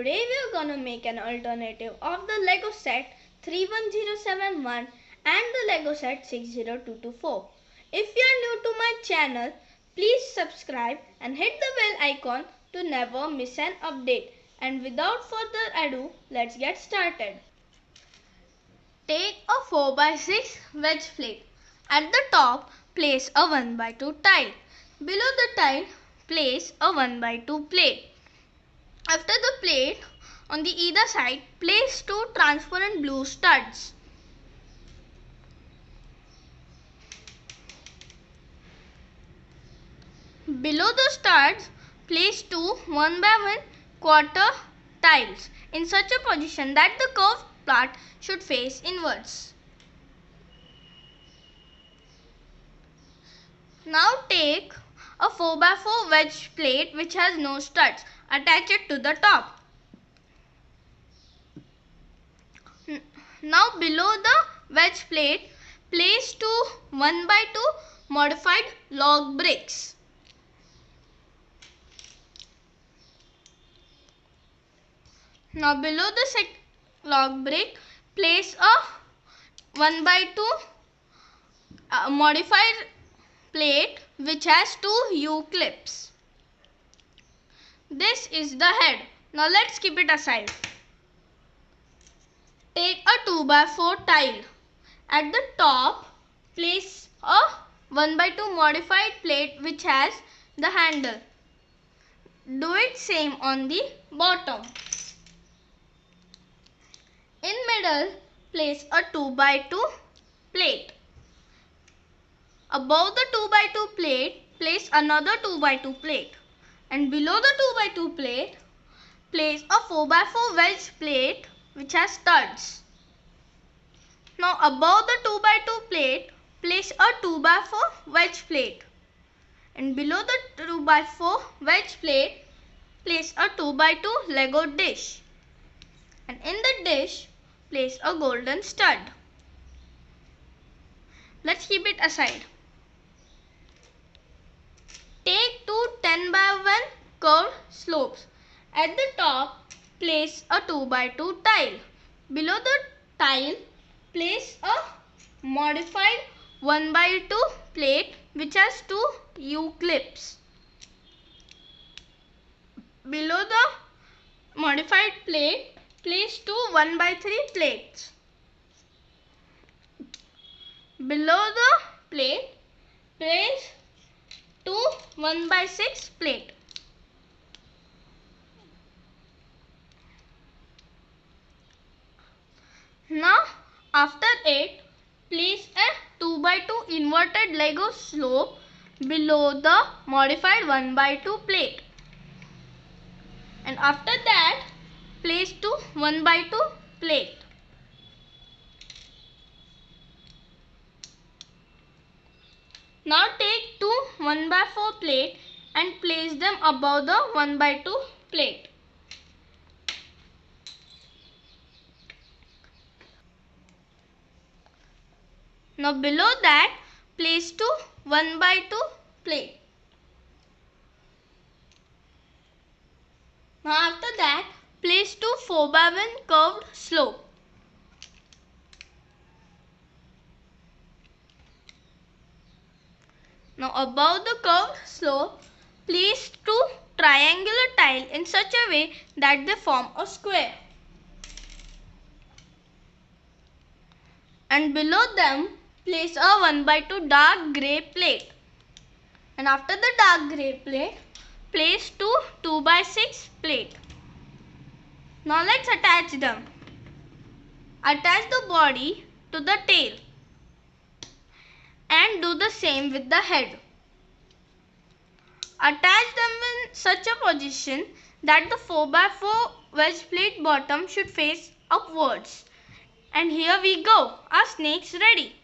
Today we are gonna make an alternative of the Lego set 31071 and the Lego set 60224. If you are new to my channel, please subscribe and hit the bell icon to never miss an update. And without further ado, let's get started. Take a 4x6 wedge plate. At the top, place a 1x2 tile. Below the tile, place a 1x2 plate. After the plate, on the either side, place two transparent blue studs. Below the studs, place two 1x1 quarter tiles in such a position that the curved part should face inwards. Now take a 4x4 wedge plate which has no studs. Attach it to the top. Now below the wedge plate, place two 1x2 modified log bricks. Now below the log brick, place a 1x2 modified plate which has two U-clips. This is the head. Now let's keep it aside. Take a 2x4 tile. At the top, place a 1x2 modified plate which has the handle. Do it same on the bottom. In middle, place a 2x2 plate. Above the 2x2 plate, place another 2x2 plate. And below the 2x2 plate, place a 4x4 wedge plate which has studs. Now above the 2x2 plate, place a 2x4 wedge plate. And below the 2x4 wedge plate, place a 2x2 Lego dish. And in the dish, place a golden stud. Let's keep it aside. Take two 10x1 curved slopes. At the top, place a 2x2 tile. Below the tile, place a modified 1x2 plate which has two U-clips. Below the modified plate, place two 1x3 plates. Below the plate, place two 1x6 plate. Now after it, place a 2x2 inverted Lego slope below the modified 1x2 plate. And after that, place two 1x2 plate. Now take two 1x4 plate and place them above the 1x2 plate. Now below that, place two 1x2 plate. Now after that, place two 4x1 curved slope. Now above the curved slope, place two triangular tiles in such a way that they form a square. And below them, place a 1x2 dark grey plate. And after the dark grey plate, place two 2x6 plate. Now let's attach them. Attach the body to the tail. And do the same with the head. Attach them in such a position that the 4x4 wedge plate bottom should face upwards. And here we go. Our snake's ready.